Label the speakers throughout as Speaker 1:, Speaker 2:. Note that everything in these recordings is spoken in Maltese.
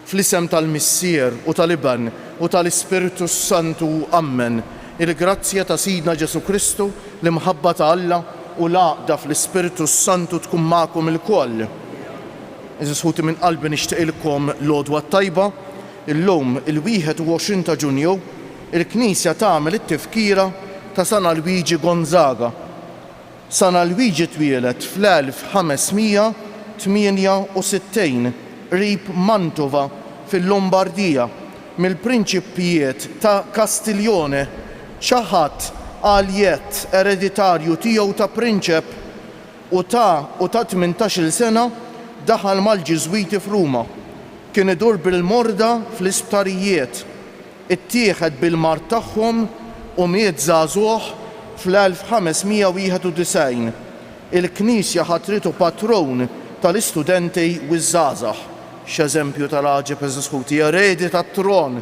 Speaker 1: fl-isem tal-Missier u tal-Iban u tal-Ispiritu Santu, Amen. Il-grazzja ta' Sidna Ġesu Kristu, l-imħabba ta' Alla u l-għaqda fl-Ispiritu Santu tkun magħkom il-koll. Eżis ħuti minn qalbi nixtieqilkom l-għodwa tajba. Illum il-21 ta' Ġunju il-Knisja tagħmel it-tifkira ta' San Luigi Gonzaga. San Luigi twieled fl-1568 qrib Mantova fil-Lombardija mill-prinċippijiet ta' Kastiljone, xi ħadd għaljet ereditarju tiegħu ta' prinċep u ta' 18-il sena daħal mal-Ġiżwiti f'Ruma. Kien idur bil-morda fl-isptarijiet, ittieħed bil-mart tagħhom u miet żagħżugħ fl-1591. Il-Knisja ħatritu patron tal-istudenti u ż-żgħażagħ. X'eżempju tal-għaġeb eżis ħuti, eredi tat-tron.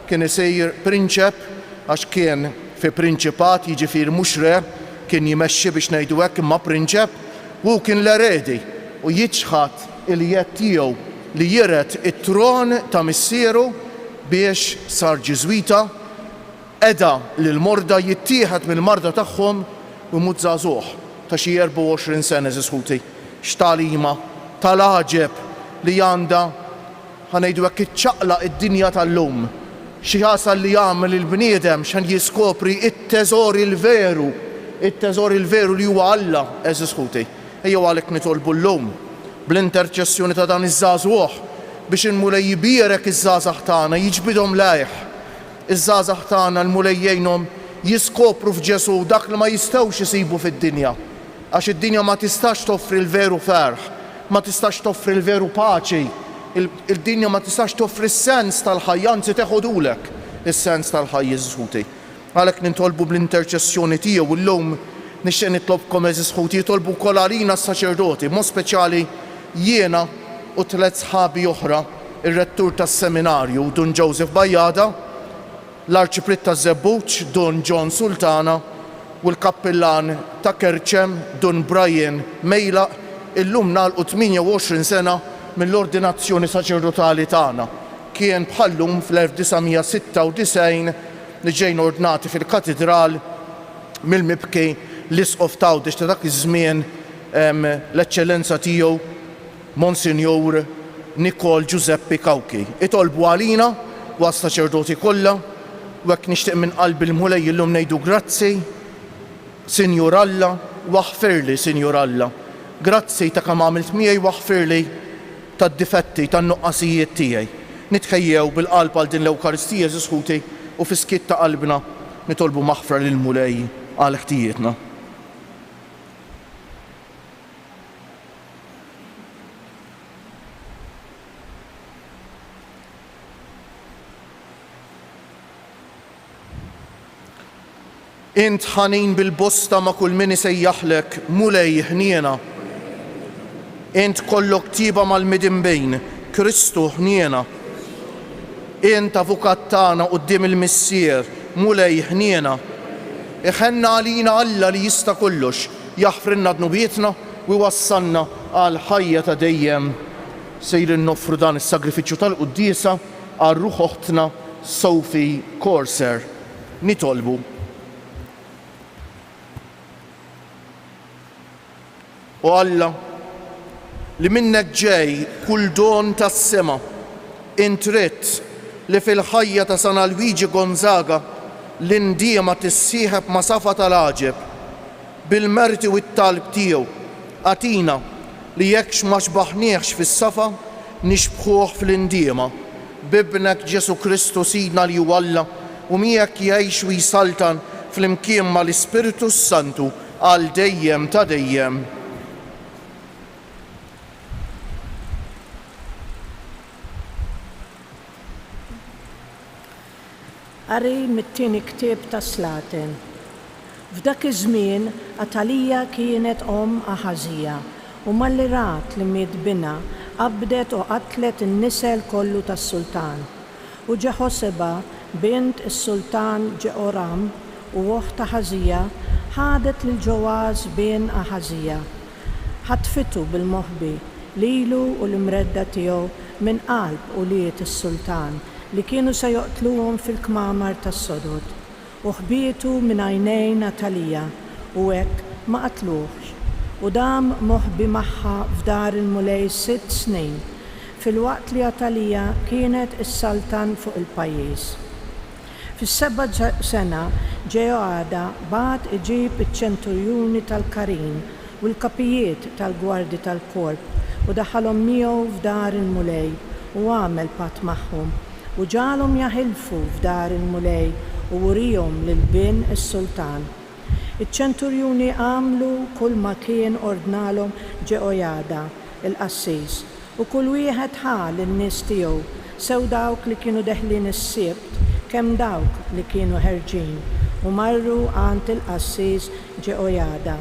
Speaker 1: Kien isejjer prinċep għax kien fi prinċipat, jiġifieri mhux re, kien jimexxi biex ngħidu hekk imma prinċep u kien l-eredi u jiġħad il-jett tiegħu li jiret it-tron ta' missieru biex sar Ġiżwita, eda l-morda jittieħed mill-marda tagħhom u mut żagħżugħ ta' xi 24 sena eżis ħuti. X'talima tal-għaġeb li għandha ħanejdu hekk iċċaqlaq id-dinja tal-lum. Xi ħasal li jagħmel il-bniedem x'an jiskopri it-teżor il-veru li huwa Alla eżis ħuti. Ejjew għalhekk nitolbu llum bl-interċessjoni ta' dan iż-żagħżugħ biex il-mulej jibierek iż-żgħażagħ tagħna, jiġbidhom lejh. Iż-żgħażagħ tagħna l-mulej jgħinhom jiskopru f'Ġesu dak li ma jistgħux isibu fid-dinja. Għax id-dinja ma tistax toffri l-veru ferħ, ma tistax toffri l-veru paċi, il-dinja ma tistax toffri s-sens tal-ħajja, anzi teħodulek is-sens tal-ħajja eżis ħuti. Għalhekk nintolbu bl-interċessjoni tiegħu llum nixtieq nitlobkom eżis ħuti jitolbu wkoll għalina s-saċerdoti, mod speċjali jiena u 3 sħabi oħra, ir-rettur tas-seminarju Don Joseph Bajjada, l-arċipritt ta' Żebbuġ Don John Sultana u l-kappillan ta' Kerċem Don Brian Mejlaq, illum nagħlqu 28 sena mill-ordinazzjoni saċerdotali tagħna. Kien bħallum fl-1996 li ġejna ordnati fil-katedral mill-mibki l-Isqof Tawdex ta' dak iż-żmien l-eċċellenza tiegħu Monsinjur Nicol Giuseppe Cauchi. Itolbu għalina u għas-saċerdoti kollha u hekk nixtieq minn qalbi l-mulej illum ngħidu grazzi, Sinjur Alla, waħfirli Sinjur Alla. Grazzi ta' kemm għamilt miegħi waħfirli tad-difetti tan-nuqqasijiet tiegħi. Nitħejjew bil-qalb għal din l-Ewkaristija eżis ħuti u fis-skiet ta' qalbna nitolbu maħfra lill-mulej għal ħtijietna. Int ħanin bil-bosta ma' kull min isejjaħlek mulej ħniena. Int kollok tiba mal-midinbejn, Kristu ħniena. Int avukat tagħna quddiem il-Missier, mulej ħniena. Iħenna għalina Alla li jista' kollox, jaħfrinna dnubietna u wassalna għal ħajja ta' dejjem. Sejrin noffru dan is-sagrifiċċju tal-quddiesa għal ruħ oħtna Sophie Corser. Nitolbu. U Alla, li minnek ġej kull don tas-sema, int ridt li fil-ħajja ta' San Luigi Gonzaga l-indiema tissieħeb ma' safa tal-għaġeb bil-merti u t-talb tiegħu. Għatina li jekk ma xbaħniex fis-safa nixbħuh fl-indiema. Bibnek Ġesu Kristu Sidna li huwa Alla u miegħek jgħix u jsaltan fl-imkien mal-Ispiritu Santu għal dejjem ta' dejjem.
Speaker 2: Qari mit-tieni ktieb ta' Slatin. F'dak iż-żmien Atalija kienet Aħażija u malli rat li miet bina qabdet u qatlet in-nisel kollu tas-sultan. U Ġeħoseba bint is-sultan Ġeoram u oħt Aħażija ħadet lil Ġoważ bin Aħażija. Ħatfitu bil-moħbi lilu u l-mredda tiegħu minn qalb uliet is-sultan li kienu se joqtluhom fil-kmamar tas-sodod u ħbietu minn għajnejn Atalija u hekk ma qatluhx u dam moħbi magħha f'dar il-mulej 6 snin fil-waqt li Atalija kienet is-saltan fuq il-pajjiż. Fis-7 sena Ġejoada bagħat iġib iċ-ċenturjuni tal-Karin u l-kapijiet tal-gwardji tal-korp u daħalhom miegħu f'dar il-mulej u għamel patt magħhom u ġalhom jaħilfu f'dar il-mulej u wurihom lil-bin is-sultan. Iċ-ċenturjuni għamlu kull ma kien ordnalhom Ġejoada il-qassis u kull wieħed ħal in-nies tiegħu sew dawk li kienu deħlin is-sibt kemm dawk li kienu ħerġin u marru għand il-qassis Ġejoada.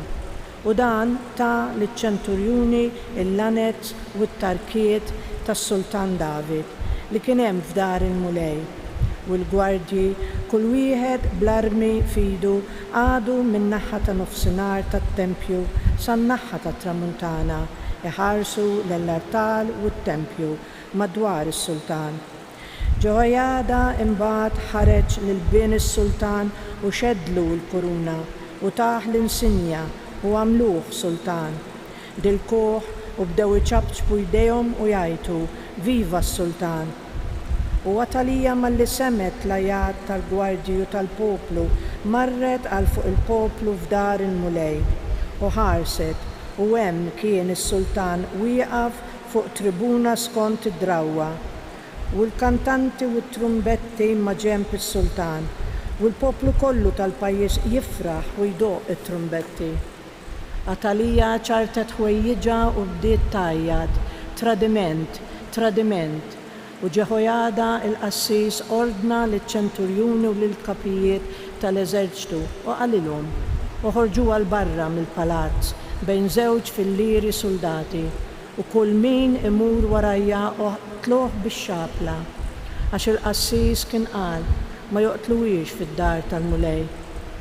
Speaker 2: U dan ta' liċ-ċenturjuni il-lanet u t-tarkiet tas-Sultan David li kien hemm f'dar il-mulej u l-gwardji kull wieħed bl-armi fidu għadu min-naħa ta' nofsinhar tat-tempju san-naħa tat-tramuntana iħarsu l-artal u t-tempju madwar is-sultan. Ġejoada imbagħad ħareġ lil-bin is-sultan u xeddlu l-kuruna u taħ l-insinja u għamluh sultan. Dilkuh u bdew iċabċbu jdejhom u jgħidu viva s-sultan. U Atalija malli semet l-ajat tal-gwardji u tal-poplu marret għal fuq il-poplu f'dar il-mulej u ħarset u hemm kien is-sultan wieqaf fuq tribuna skont id-drawwa u l-kantanti u t-trumbetti ma' ġenb is-sultan u l-poplu kollu tal-pajjiż jifraħ u jdoq it-trumbetti. Atalija ċartet ħwejjiġa u bdiet tajjad, tradiment, tradiment, u Ġejoada il-qassis ordna liċ-ċenturjuni u lill-kapijiet tal-eżerċitu u qalilhom u ħorġu għal barra mill-palazz bejn żewġ fil-liri soldati u kull min imur warajja u qtluh bix-xapla għax il-qassis kien qal ma joqtluhiex fid-dar tal-mulej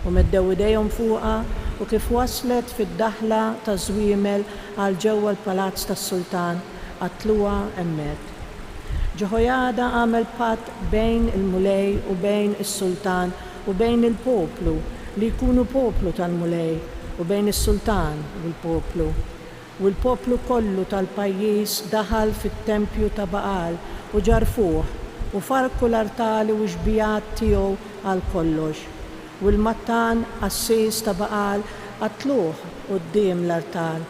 Speaker 2: u meddew idejhom fuqha u kif waslet fid-daħla taż-żwiemel għal ġewwa l-palazz tas-sultan qatluha hemmhekk. Ġejoada għamel patt bejn il-mulej u bejn is-sultan u bejn il-poplu li jkunu poplu tal-mulej u bejn is-sultan u l-poplu. U l-poplu kollu tal-pajjiż daħal fit-tempju ta' Baal u ġarfuh u farku l-artali u xbijat tiegħu għal kollox. U l-mattan qassis ta' Baal qatluh quddiem l-artal.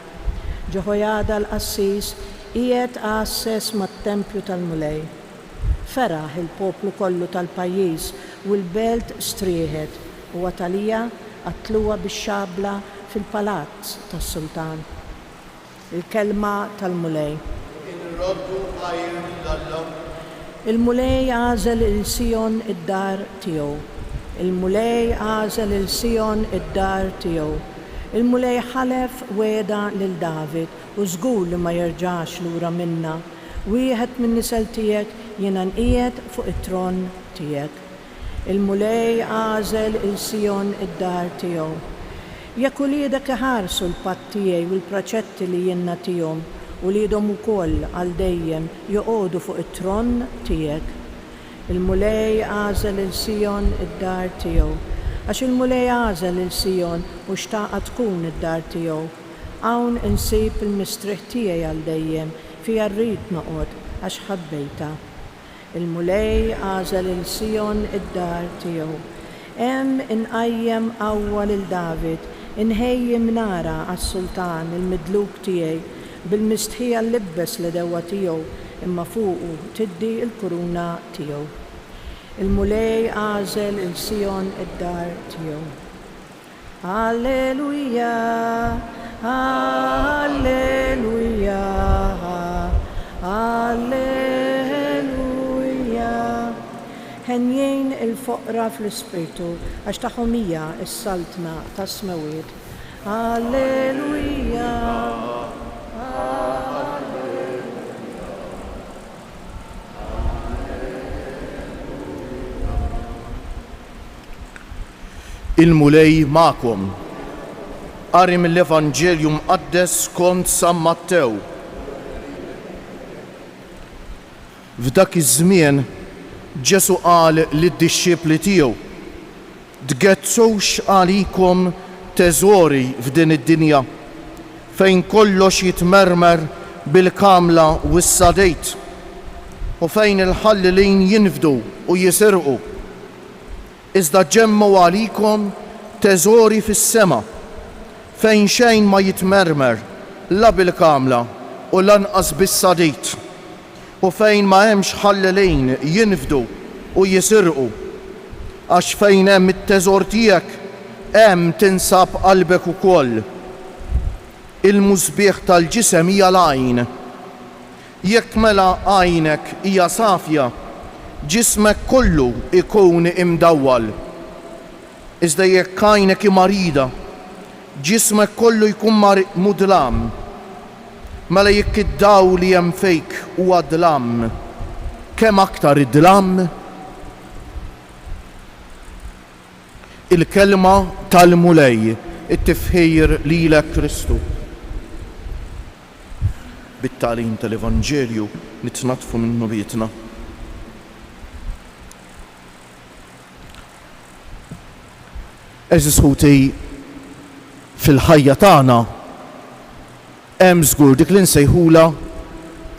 Speaker 2: Ġejoada l-qassis qiegħed għassess mat-tempju tal-mulej. Feraħ il-poplu kollu tal-pajjiż u l-belt strieħet u Atalija qatluha bix-xabla fil-palazz tas-sultan. Il-kelma tal-mulej. Il-mulej għażel il-Sion id-dar tiegħu. Il-mulej għażel il-Sion id-dar tiegħu. Il-mulej ħalef weda lil David u żgur li ma jerġax lura minna. Wieħed min nisel tiegħek jiena nqiegħed fuq it-tron tiegħek. Il-mulej għażel il-Sion id-dar tiegħu. Jekk uliedek iħarsu l-patt tiegħi u l-praċetti li jien nagħtihom u liedhom ukoll għal dejjem joqogħdu fuq it-tron tiegħek. Il-mulej għażel il-Sion id-dar tiegħu. Għax il-mulej għażel il-Sion u xtaqa tkun id-dar tiegħu. Hawn insib il-mistrieħ tiegħi għal dejjem fiha rrid noqgħod għax ħabbejta. Il-mulej għażel il-Sion id-dar tiegħu. Hemm inqajjem qawwa lil David inħejjem nara għas-sultan il-midluk tiegħi bil-mistħija l-libbes li dewwa tiegħu imma fuqu tiddi l-kuruna tiegħu. Il-mulej għażel il-Sion id-dar tiegħu. Alleluja, alleluja, alleluja. Ħenjejn il-foqra fl-ispirtu għax tagħhom hija s-saltna tas-smewiet. Alleluja.
Speaker 1: Il-mulej ma'kom. Qari mill-Evanġelju mqaddes skont San Mattew. F'dak iż-żmien Ġesu qal lid-dixxipli tiegħu: tgezzux għalikom teżori f'din id-dinja fejn kollox jitmermer bil-kamla u s-sadejt u fejn il-ħallilin jinfdu u jisirqu. Iżda ġemmu għalikom teżori fis-sema fejn xejn ma jitmermer la bil-kamla u lanqas bis-sadejt u fejn ma hemmx ħallilin jinfdu u jisirqu. Għax fejn hemm it-teżor tiegħek hemm tinsab qalbek ukoll. Il-mużbieħ tal-ġisem hija l-għajn. Jekk mela għajnek hija safja, ġismek kollu ikun imdawwal. Iżda jekk għajnek hi marida, ġismek kollu jkun mudlam. Mela jekk id-daw li hemm fejk huwa dlam, kemm aktar id-dlam? Il-kelma tal-mulej, it-tifħir lilek Kristu. Bit-tagħlim tal-Evanġelju nitnatfu minnu bietna. Eżis ħuti fil-ħajja tagħna hemm żgur dik li nsejħula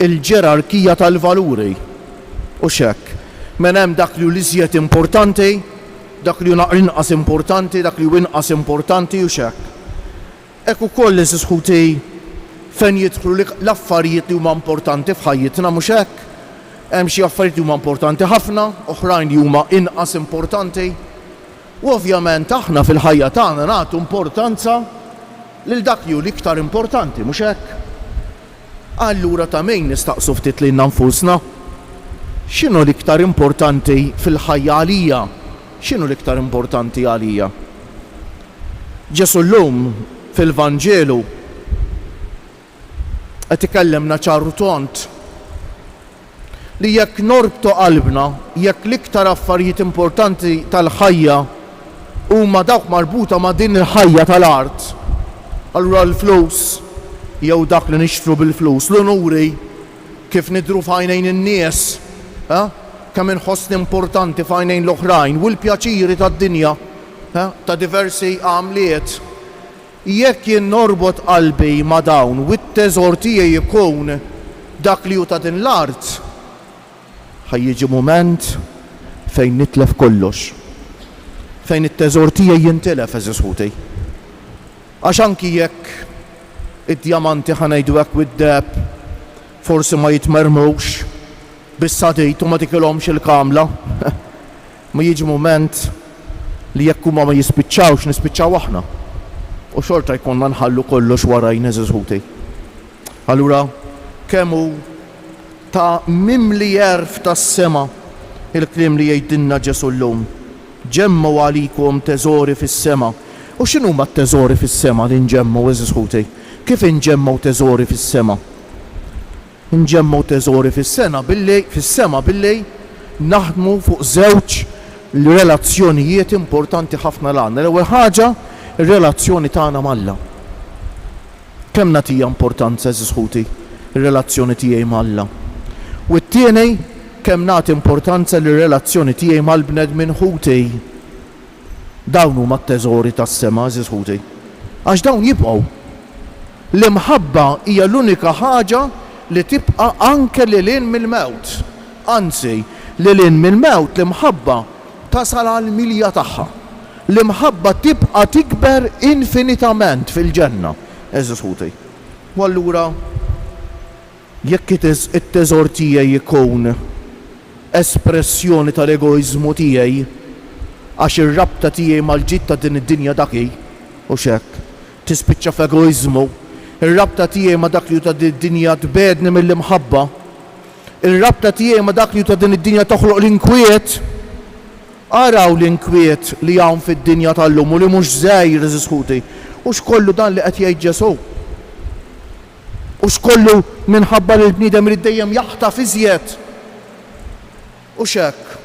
Speaker 1: il-ġerarkija tal-valuri. U x'hekk, men hemm dak li hu l-iżjed importanti, dak li hu inqas importanti, dak li hu inqas importanti u x'hekk. Hekk ukoll eżis ħuti fejn jidħlu l-affarijiet li huma importanti f'ħajjitna mhux hekk. Hemm xi affarijiet li huma importanti ħafna, oħrajn li huma inqas importanti. U ovvjament aħna fil-ħajja tagħna nagħtu importanza lil dak li hu l-iktar importanti, mhux hekk? Allura ta' min nistaqsu ftit lilna nfusna? X'inhu l-iktar importanti fil-ħajja għalija? X'inhu l-iktar importanti għalija? Ġesu llum fil-Vanġelu qed ikellemna ċaru tont li jekk norbtu qalbna, jekk l-iktar affarijiet importanti tal-ħajja huma dawk marbuta ma' din il-ħajja tal-art, allura l-flus jew dak li nixtru bil-flus, l-onuri kif nidru f'għajnejn in-nies, kemm inħossni importanti f'għajnejn l-oħrajn u l-pjaċiri tad-dinja ta' diversi għamliet. Jekk jien norbot qalbi ma' dawn u t-teżor tiegħi jkun dak li hu ta' din l-art, ħajjiġi mument fejn nitlef kollox. Fejn it-teżor tiegħi jintilef eżis ħuti. Għax anki jekk id-djamanti ħanejdu hekk wid-deheb forsi ma jitmermux bis-sadejt u ma tikilhomx il-kamla. Ma jiġi mument li jekk huma ma jispiċċawx nispiċċaw aħna. U xorta jkollna nħallu kollox warajn eżis ħuti. Allura kemm hu ta' mimli jerf tas-sema il-kliem li jgħidilna Ġesu llum. Ġemmu għalikom teżori fis-sema. U x'inhuma t-teżori fis-sema li nġemmu eżis ħuti? Kif inġemmu teżori fis-sema? Nġemmu teżori fis-sema billi naħdmu fuq żewġ relazzjonijiet importanti ħafna l-għandna. L-ewwel ħaġa ir-relazzjoni tagħna mal-Alla. Kemm nagħtiha importanza eżis ħuti ir-relazzjoni tiegħi mal-Alla. U t-tieni kemm nagħti importanza lir-relazzjoni tiegħi mal-bnedmin ħuti. Dawn huma t-teżori tas-sema eżis ħuti. Għax dawn jibqgħu. L-imħabba hija l-unika ħaġa li tibqa' anke lilin mill-mewt. Anzi, lilin mill-mewt l-imħabba tasal għall-milja tagħha. L-imħabba tibqa' tikber infinitament fil-ġenna eżis ħuti. U allura jekk it-teżor tiegħi jkun espressjoni tal-egoizmu tiegħi għax ir-rabta tiegħi mal-ġid ta' din id-dinja daki u x'hekk tispiċċa f'egoizmu, ir-rabta tiegħi ma' dak li hu ta' din id-dinja tbedni mill-imħabba, ir-rabta tiegħi ma' dak li hu ta' din id-dinja toħloq l-inkwiet. Araw l-inkwiet li hawn fid-dinja tal-lum u li mhux żgħir eżis ħuti. U x'kollu dan li qed jgħid Ġesu? U x'kollu minħabba li l-bniedem irid dejjem jaħtaf iżjed. U x'hekk.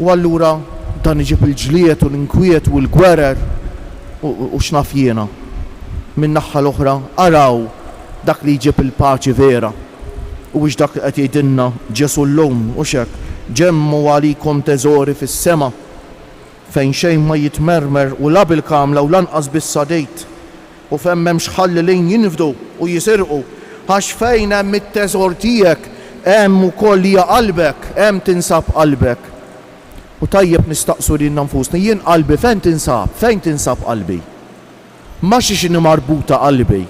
Speaker 1: U allura dan iġib il-ġlied u l-inkwiet u l-gwerer u x'naf jiena. Min naħa l-oħra araw dak li jġib il-paċi vera. U biex dak li qed jgħidilna Ġesu llum u xek ġemmu għalikom teżori fis-sema fejn xejn ma jitmermer u la bil-kamla u lanqas bis-sadejt u fejn m'hemmx ħalli lejn jinfdu u jisirqu għax fejn hemm it-teżor tiegħek hemm ukoll hija qalbek, hemm tinsab qalbek. U tajjeb nistaqsu lilna nfusna jien qalbi fejn tinsab qalbi? Ma xi marbuta qalbi.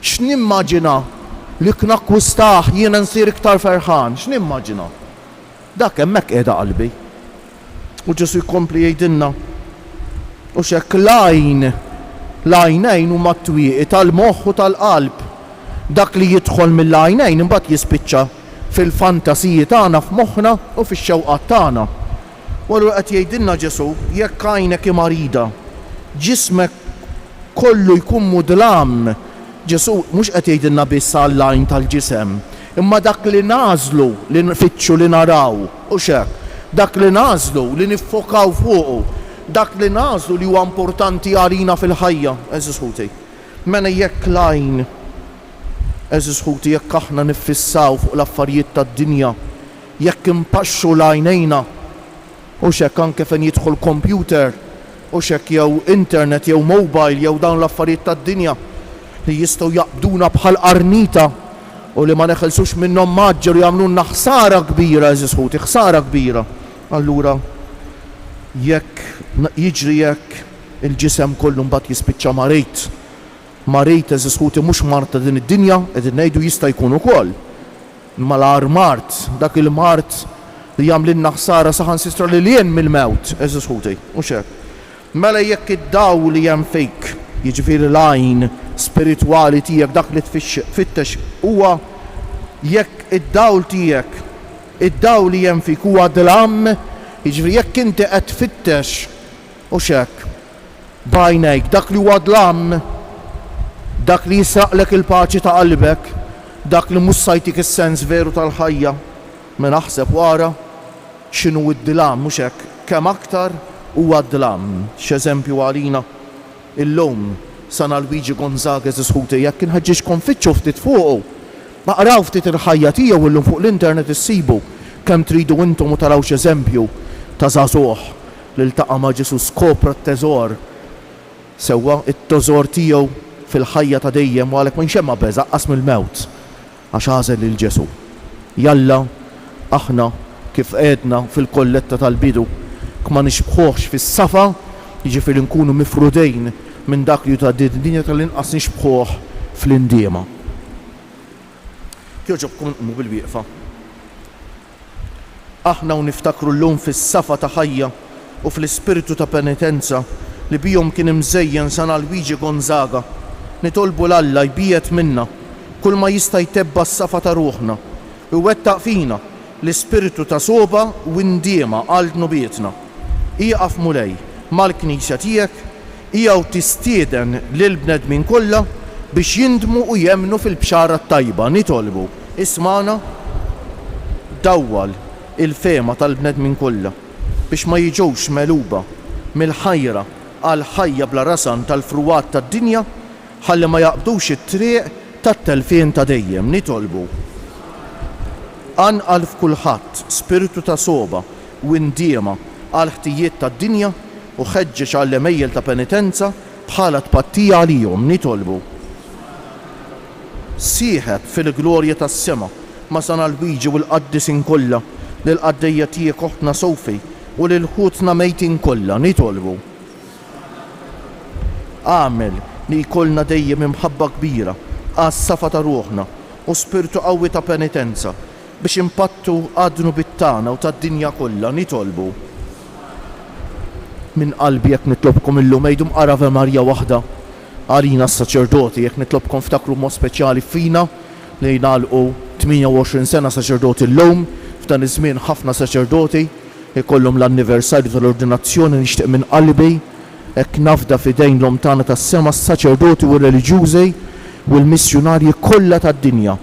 Speaker 1: X'nimmaġina li knakkwistaħ jiena nsir iktar ferħan, x'nimmaġina? Dak hemmhekk qiegħda qalbi. U Ġesu jkompli jgħidilna u x'hekk l-għajnejn huma t-twieqi tal-moħħ u tal-qalb. Dak li jidħol mill-għajnejn imbagħad jispiċċa fil-fantasiji tagħna f'moħħna u fix-xewqat tagħna. U allura qed jgħidilna Ġesu jekk għajnek marida, ġismek kollu jkun mudlam. Ġesu mhux qed jgħidilna biss għall-għajn tal-ġisem, imma dak li nażlu li nfittxu li naraw u x'hekk, dak li nażlu li niffokaw fuqu, dak li nażlu li huwa importanti għalina fil-ħajja, eżis ħuti. Mela jekk l-għajn, eżis ħuti, jekk aħna niffissaw fuq l-affarijiet tad-dinja, jekk impaxxu l-għajnejna u x'hekk anke fejn jidħol computer u x'hekk jew internet jew mobile jew dawn l-affarijiet tad-dinja li jistgħu jaqbduna bħal qarnita u li ma neħelsux minnhom maġġer u jagħmlulna ħsara kbira, eżis ħuti, ħsara kbira. Allura jekk jiġri jekk il-ġisem kollu mbagħad jispiċċa marejt. Marejt eżis ħuti mhux marta din id-dinja qegħdin ngħidu jista' jkun ukoll. Imma l-ar mart, dak il-mart li jagħmlilna ħsara saħansitra li lien mill-mewt, eżis ħuti, u x'hekk. Mela jekk id-dawl li hemm fejk, jiġifieri l-għajn spiritwali tiegħek dak li tfittex huwa jekk id-dawl tiegħek, id-dawl li hemm fik huwa dlam, jiġifieri jekk inti qed tfittex u x'hekk b'għajnejk dak li huwa dlam, dak li jisraqlek il-paċi ta' qalbek, dak li mhux sajtik is-sens veru tal-ħajja, ma naħseb wara x'inhu d-dlam mhux hekk kemm aktar huwa d-dlam. X'eżempju għalina illum San Luigi Gonzaga eżis ħuti jekk inħeġġixkom fitxu ftit fuqu. Naqraw ftit il-ħajja tiegħu illum fuq l-internet issibu kemm tridu intom u taraw x'eżempju ta' żagħżugħ li ltaqa' ma' Ġesu skopra t-teżor. Sewwa it-teżor tiegħu fil-ħajja ta' dejjem u għalhekk ma nxemma beżaqqas mill-mewt għax għażel lil Ġesu. Jalla aħna kif qedna fil-kolletta tal-bidu ma nixbħuħx fis-safa, jiġifieri nkunu mifrudejn minn dak li ta' dinja tal-inqas nixbħuh fl-indiema. Jogħġobkom nqmu bil-wieqfa. Aħna u niftakru llum fis-safa ta' ħajja u fl-ispiritu ta' penitenza li bihom kien imżejjen San Luigi Gonzaga. Nitolbu l-Alla jbiet minna kull ma jista' jtebba s-safa ta' ruħna u wettaq fina l-ispiritu ta' soba u indiema għal nubietna. Iqaf mulej mal-Knisja tiegħek, jew tistieden lil bnedmin kollha biex jindmu u jemnu fil-bxara tajba. Nitolbu ismana dawwal il-fema tal-bnedmin kollha biex ma jiġux meluba mill-ħajra għal ħajja bla rasan tal-fruwat tad-dinja ħalli ma jaqbdux it-triq tat-telfien ta' dejjem. Nitolbu anqal f'kulħadd spiritu ta' soba u indiema għal ħtijiet tad-dinja u ħeġġeġ għall-emejjel ta' penitenza bħala tpattija għalihom. Nitolbu sieħeb fil-glorja tas-sema ma' San Luigi u l-qaddisin kollha lil qaddejja tiegħek oħtna Sofi u lil ħutna mejtin kollha. Nitolbu għamel li jkollna dejjem imħabba kbira għas-safa ta' ruħna u spiritu qawwi ta' penitenza biex impattu għadnu bit-tana u tad-dinja kollha. Nitolbu minn qalbi jekk nitlobkom illum ejdum Ave Marja waħda għalina s-saċerdoti, jekk nitlobkom ftakru mod speċjali fina li jnalqu 28 sena saċerdoti l-lum, f'dan iż-żmien ħafna saċerdoti ikollhom l-anniversarju tal-ordinazzjoni. Nixtieq minn qalbi hekk nafda f'idejn l-om tagħna tas-sema s-saċerdoti u r-reliġjużi u l-missjonarji kollha tad-dinja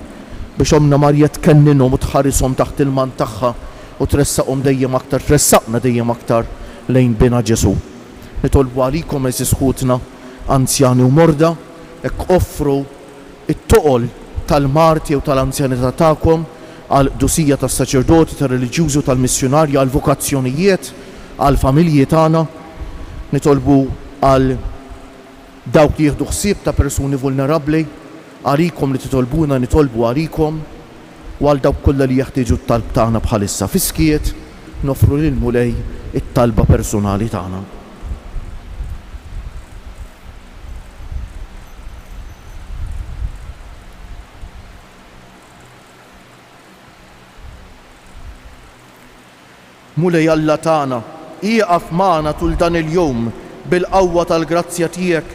Speaker 1: biex Omna Marja tkenninhom u tħarrishom taħt il-man tagħha u tressaqhom dejjem aktar, tressaqna dejjem aktar lejn bina Ġesu. Nitolbu għalikom eżis ħutna anzjani u morda hekk offru it-toqol tal-marti jew tal-anzjanità tagħkom, għal dusija tas-saċerdoti, tar-reliġjużi u tal-missjonarji, għal vokazzjonijiet, għal familji tagħna. Nitolbu għal dawk li jieħdu ħsieb ta' persuni vulnerabbli, għalikom li titolbuna nitolbu għalikom, u għal dawk kollha li jeħtieġu t-talb tagħna bħalissa fiskiet, nofru lil Mulej it-talba personali tagħna. Mulej Alla tagħna, ieqaf magħna tul dan il-jum bil-qawwa tal-grazzja tiegħek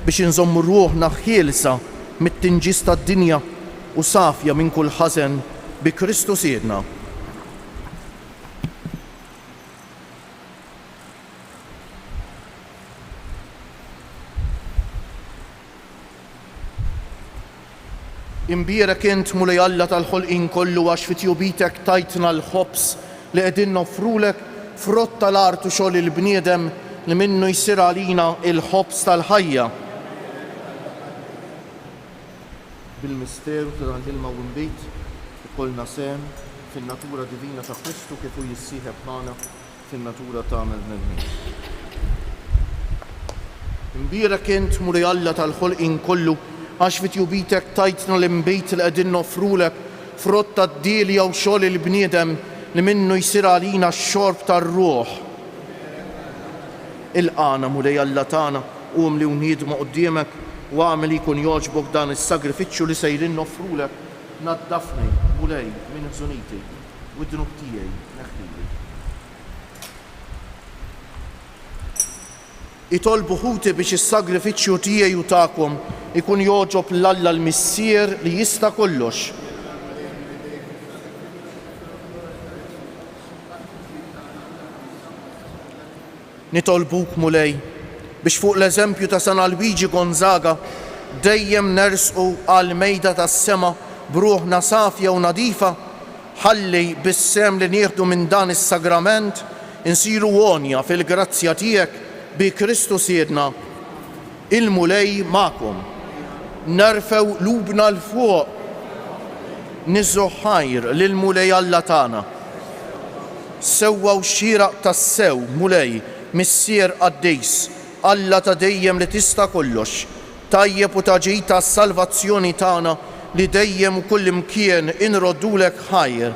Speaker 1: biex inżommu ruħna ħielsa mit-tinġis tad-dinja u safja minn kull ħażen bi Kristu Siedna. Imbierek int Mulej Alla tal-ħolqien kollu għax fi tjubitek tajtna l-ħobs li qegħdin nofrulek frott tal-art u xogħol il-bniedem li minnu jsir għalina il-ħobs tal-ħajja. Bil-misteru tal-ilma u nbit ikollna sem fin-natura divina ta' Kristu kif hu jissieħeb magħna fin-natura tagħmel nemmien. Imbierek int Mulej Alla tal-ħolqien kollu għax fi tjubitek tajtna l-imbejt li qegħdin nofrulek frott tad-dielja u xogħol il-bniedem li minnu jsir għalina x-xorb tar-ruħ. Il-qana Mulej Alla tagħna qum li nniedmu quddiemek u għamel jkun jogħġbok dan is-sagrifiċċju li sejrin nofrulek. Naddafni Mulej minn żuniti u d-dnub tiegħi neħħili. Itolbu ħuti biex is-sagrifiċċju tiegħi u tagħkom ikun jogħġob l-Alla l-Missier li jista' kollox. Nitolbuk Mulej biex fuq l-eżempju ta' San Luigi Gonzaga dejjem nersqu għal mejda tas-sema b'ruħna safja u nadifa, ħalli bis-sem li nieħdu minn dan is-sagrament insiru għonja fil-grazzja tiegħek bi Kristu Siedna. Il-Mulej magħkom. Nerfew lubna l-fuq. Niżżu ħajr lil Mulej Alla tagħna. Sewwa xieraq tas-sew Mulej Missier Qaddejs, Alla ta' dejjem li tista' kollox, tajjeb u taġid tas-salvazzjoni tagħna li dejjem u kull imkien inroddulek ħajr.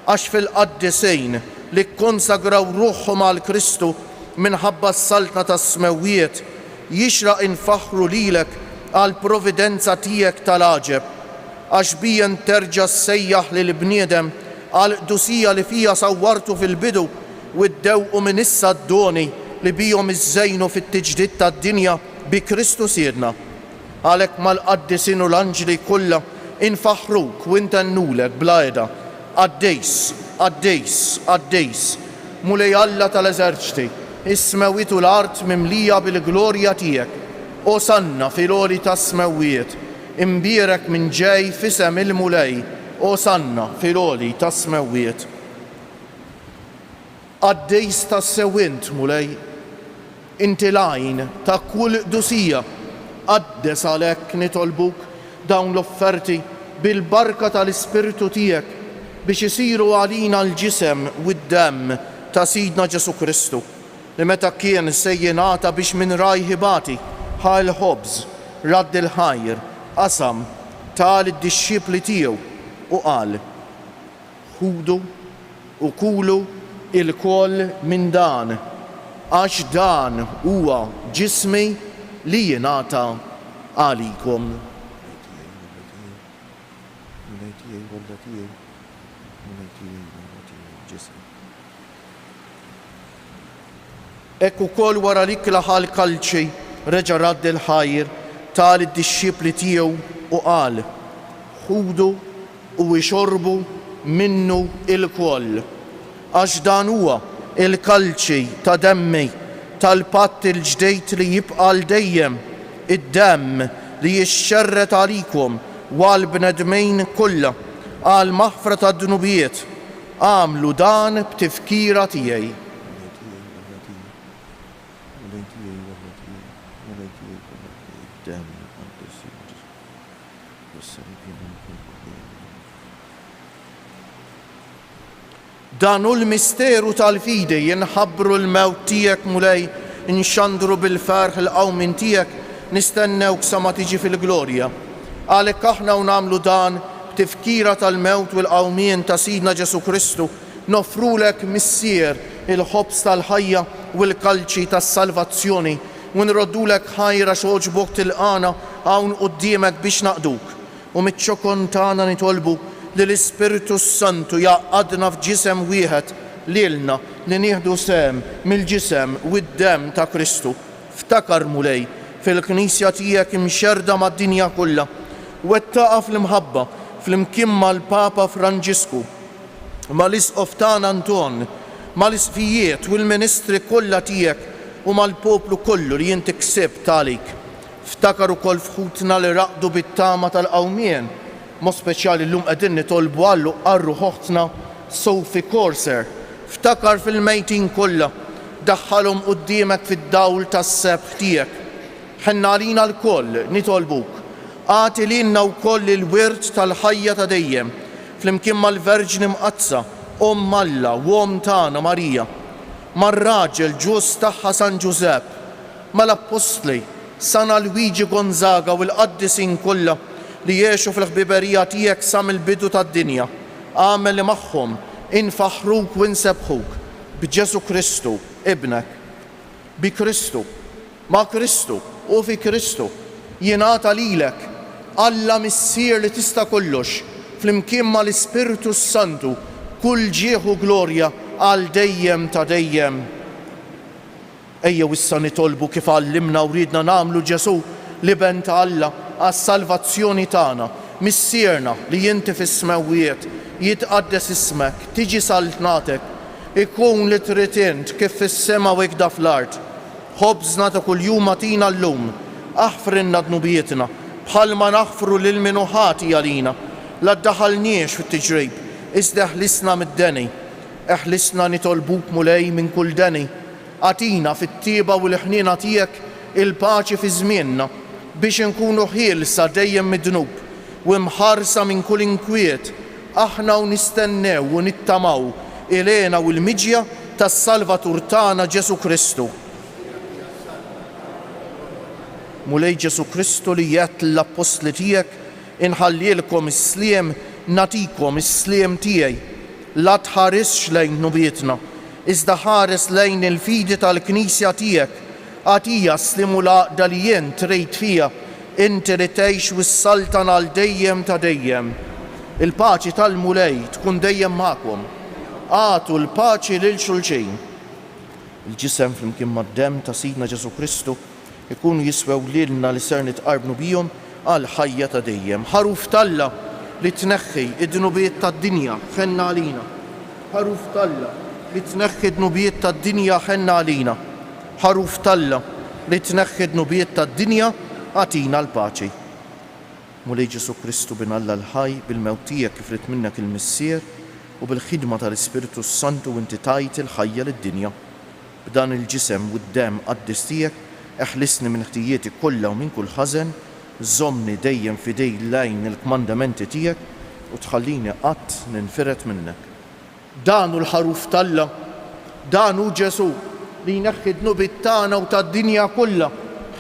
Speaker 1: Għax fil-qaddisejn li kkonsagraw ruħhom għal Kristu minħabba s-saltna tas-smewwiet jixraq infaħru lilek għal providenza tiegħek tal-għaġeb, għax bijen terġa' ssejjaħ lil bniedem għal qdusija li fija sawwartu fil-bidu u ddewqu minn issa d-doni li bijhom iżżejnu fit-tiġdid tad-dinja bi Kristu Siedna. Għalhekk mal-qaddisin u l-anġli kollha infaħruk u intennulek bla għeda. Qaddejs, Qaddejs, Qaddejs, Mulej Alla tal-eżerċti, is-smewwiet u l-art mimlija bil-glorja tiegħek. Osanna fil-għoli tas-smewwiet, imbierek minn ġej fisem il-Mulej, osanna fil-għoli tas-smewwiet. Qaddejs tas-sewwint Mulej, inti lajn ta' kull qdusija, qaddes għalhekk nitolbuk dawn l-offerti bil-barka tal-Ispirtu tiegħek biex isiru għalina l-ġisem u d-demm ta' Sidna Ġesu Kristu, li meta kien se jingħata biex minn rajħibati ħal ħobż, radd il-ħajr, qasam tal-disċipli tiegħu u qal: ħudu u kulu il-koll minn dan, għax dan huwa ġismi li jingħata għalikom. Ekk ukoll wara li klaħal kalċi reġa' radd il-ħajr tal id-disċipli tiegħu u qal: ħudu u ixorbu minnu il-koll, għax dan huwa il-kalċi ta' demmi tal-patt il-ġdejt li jibqa' l-dejjem, id-demm li jixxerret għalikom u għall-bnedmejn kollha għal maħfra ta' dnubijiet. Għamlu dan b'tifkira tiegħi. Dan hu l-misteru tal-fidi jinħabbru l-mewt tiegħek mulej, inxandru bil-ferħ il-qawmin tiegħek, nistennewk sa ma tiġi fil-glorja. Għalhekk aħna u nagħmlu dan b'tifkira tal-mewt u l-qawmien ta' Sidna Ġesu Kristu, nofrulek missier il-ħobs tal-ħajja u l-kalċi tas-salvazzjoni u nroddulek ħajra x'oġbok tilqana hawn quddiemek biex naqduk. U mit-ċokon tagħna nitolbu li l-Ispiritu Santu jaqadna f'ġisem wieħed lilna li nieħdu sem mill-ġisem u d-dem ta' Kristu. Ftakar mulej fil-Knisja tiegħek imxerda mad-dinja kollha u wettaqa fl-imħabba fl-imkien mal-Papa Franġisku, mal-Isqof tagħna Anton, mal-isfijiet u l-ministri kollha tiegħek u mal-poplu kollu li inti ksibt għalik. Ftakar ukoll fħutna li raqdu bit-tama tal-qawmien, mod speċjali llum qegħdin nitolbu għarru ħoħtna Sophie Corser. Ftakar fil-mejtin kollha, daħħalhom quddiemek fid-dawl tas-sebħ tiegħek. Ħenna għalina l-koll nitolbuk, għati lilna wkoll il-wirt tal-ħajja ta' dejjem, flimkien mal-Verġni Mqazza, Alla u tagħna Marija, mar-raġel ġus tagħha San Ġusepp, mal-Apostli San Luigi Gonzaga u l-qaddisin kollha li jgħixu fil-ħbiberija tiegħek sa mill-bidu tad-dinja. Għamel li magħhom infaħruk u nsebħuk b'Ġesu Kristu, ibnek. Bi Kristu, ma' Kristu u fi Kristu jingħata lilek Alla missier li tista' kollox, flimkien mal-Ispiritu Santu, kull ġieħu glorja għal dejjem ta' dejjem. Ejjew issa nitolbu kif għallimna u ridna nagħmlu Ġesu li ben ta' Alla għas-salvazzjoni tagħna, missierna li inti fis-smawijiet jitqaddes ismek, tiġi saltnatek, ikun li trid int kif fis-sema u hekk fl-ard. Ħobżna ta' kuljum atina llum, aħfrinna dnubietna bħalma naħfru lil min ħati għalina, la ddaħalniex fit-tiġrib, iżda eħlisna mid-deni. Eħlisna nitolbuk mulej minn kull deni, għatina fit-tieba u l-ħniena tiegħek il-paċi fi żmienna biex inkunu ħielsa dejjem mid-dnub u mħarsa minn kull inkwiet, aħna u nistennew u nittamaw ilena u l-miġja tas-Salvatur tagħna Ġesu Kristu. Mulej Ġesu Kristu li jgħid l-Apostli tiegħek inħallilkom is-sliem, natikom is-sliem tiegħi. La tħaresx lejn nubietna, iżda ħares lejn il-fidi tal-Knisja tiegħek. Għatija slimu l-għaqda li jien trid fija, inti li tgħix wis-saltan għal dejjem ta' dejjem. Il-paċi tal-mulej tkun dejjem magħkom. Għatu l-paċi lil xulxin. Il-ġisem flimkien mad-dem ta' Sidna Ġesu Kristu ikunu jiswew lilna li ser nitqarbnu bihom għal ħajja ta' dejjem. Ħaruf talla li tneħħi id-dnubiet tad-dinja ħenna għalina. Ħaruf talla li tneħħi id-dnubiet tad-dinja ħenna għalina. Ħaruf talla li tneħħi id-dnubiet tad-dinja għatina l-paċi. Mulej Ġesu Kristu bin Alla l-ħaj bil-mewtija kif rid minnek il-missier u bil-ħidma tal-Ispiritu Santu inti tajt il-ħajja lid-dinja. B'dan il-ġisem u d-dem qaddis tiegħek eħlisni minn ħtijieti kollha u minn kull ħażen, żommni dejjem fidej lejn il-kmandamenti tiegħek u tħallini qatt ninfiret minnek. Dan hu l-ħaruf talla, dan hu Ġesu li jneħħi d-nubiet tagħna u tad-dinja kollha.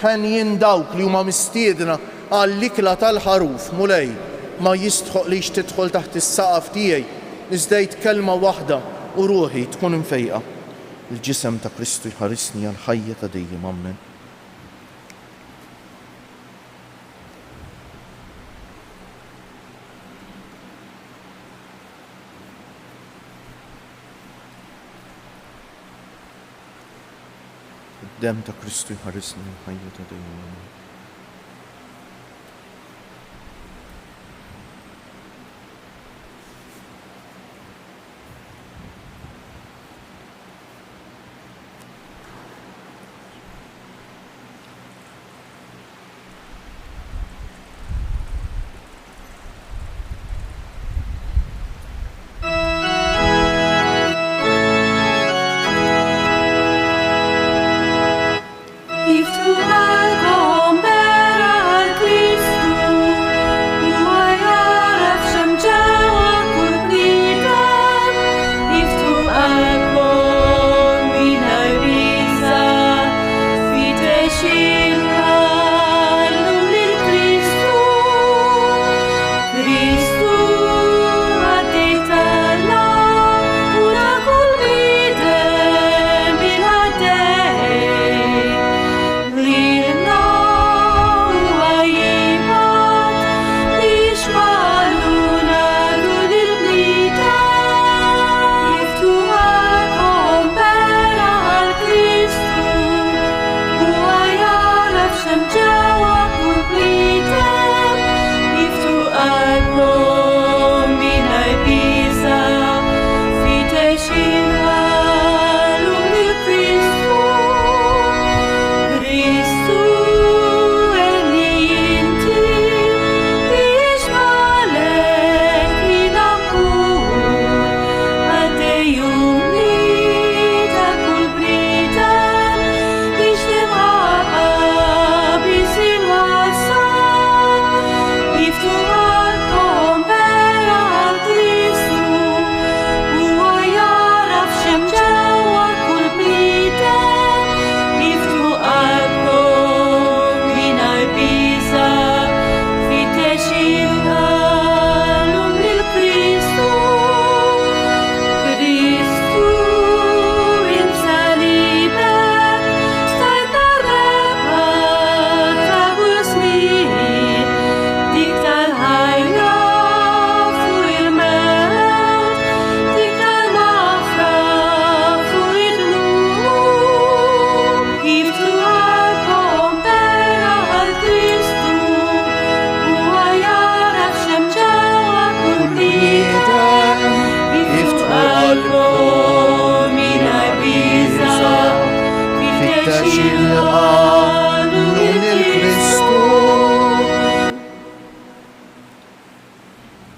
Speaker 1: Ħen jien dawk li huma mistiedna għall-ikla tal-ħaruf mulej ma jistħoqlix tidħol taħt is-saqaf tiegħi, iżdejt kelma waħda u ruħi tkun imfejqa. Il-ġisem ta' Kristu jħarisni għal ħajja ta' dejjem. Amen. Id-dem ta' Kristu jħarisni għal ħajja ta' dejjem. Amen.
Speaker 3: If to my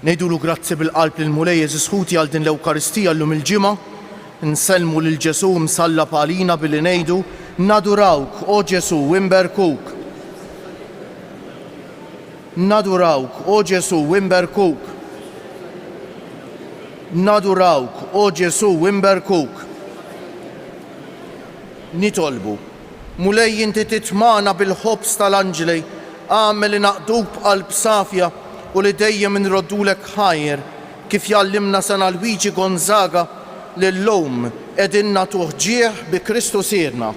Speaker 1: Ngħidulu grazzi bil-qalb lil Mulej Jeżus Ħuti għal din l-Ewkaristija llum il-ġimgħa, nsellmu lil Ġesu msallab għalina billi ngħidu nadurawk, o Ġesu, imberkuk. Nadurawk, o Ġesu, imberkuk. Nadurawk, o Ġesu, imberkuk. Nitolbu, Mulej inti titmana bil-ħobs tal-anġeli, għamel li naqduk b'qalb safja u li dejjem nroddulek ħajr kif jallimna San Luigi Gonzaga li l-lum edinna tuħġieħ bi Kristu sirna.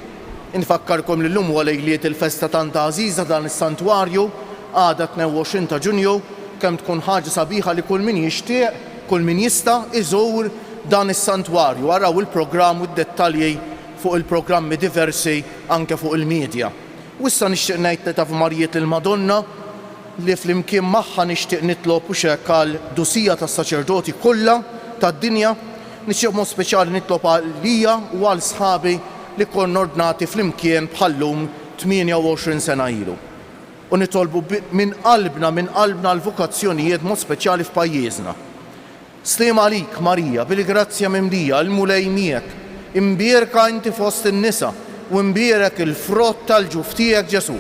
Speaker 1: Infakkarkom li l-lum huwa lejliet il-festa tanta għażiża dan is-santwarju għada 22 ta' Ġunju kemm tkun ħaġa sabiħa li kull min jixtieq, kull min jista' iżur dan is-santwarju. Araw il-programm u d-dettalji fuq il-programmi diversi anke fuq il-medja. U issa nixtieq ngħid ta' f'Marijiet il-Madonna li flimkien magħha nixtieq nitlob u xekk għal dusija tas-saċerdoti kollha tad-dinja, nixtieq mod speċjali nitlob għalija u għal sħabi li konna ordnati flimkien bħallum 28 sena ilu. U nitolbu minn qalbna l-vokazzjonijiet mod speċjali f'pajjiżna. Sliem għalik Marija, bil-grazzja mimlija, l-Mulej miegħek, imbierka inti fost in-nisa u imbierek il-frott tal-ġuf tiegħek Ġesu.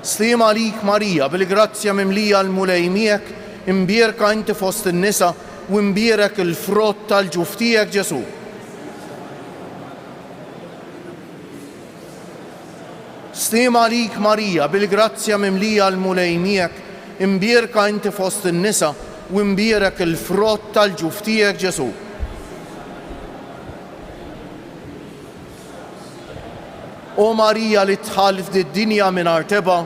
Speaker 1: Sliem għalik Marija, bil-grazzja mimlija l-Mulej miegħek, imbierka inti fost in-nisa u imbierek il-frott tal-ġuf tiegħek Ġesu. Sliem għalik Marija, bil-grazzja mimlija l-Mulej miegħek, imbierka inti fost in-nisa u imbierek il-frott tal-ġuf tiegħek Ġesu. O Marija li tħallif d-dinja mingħajr teba,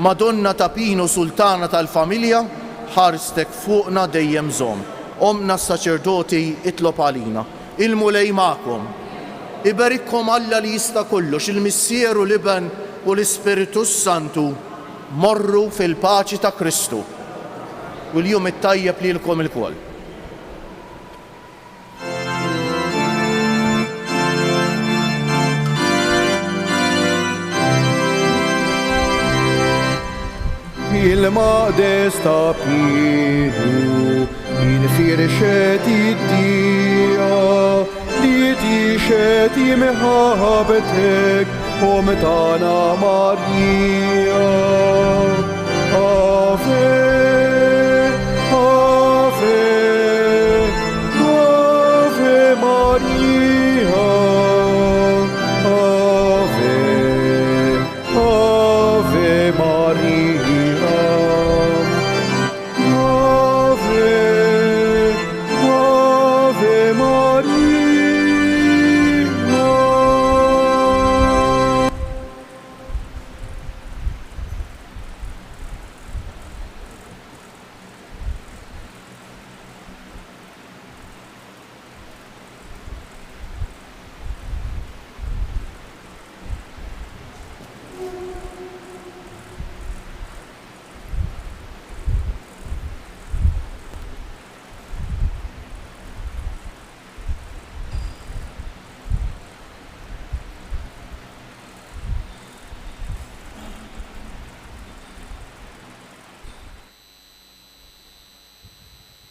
Speaker 1: Madonna ta' Pino Sultana tal-familja, ħarstek fuqna dejjem żomm. Omna s-saċerdoti itlob għalina, il-Mulej magħkom. Iberikkom Alla li jista' kollox, il-Missieru l-Iben u l-Ispiritu Santu, morru fil-paċi ta' Kristu. U l-jum it-tajjeb lilkom il-koll.
Speaker 3: Il-maqdes ta' Pinu, il-firxet id-dija, li tixet imħabetek, Tana Marija. Ave, Ave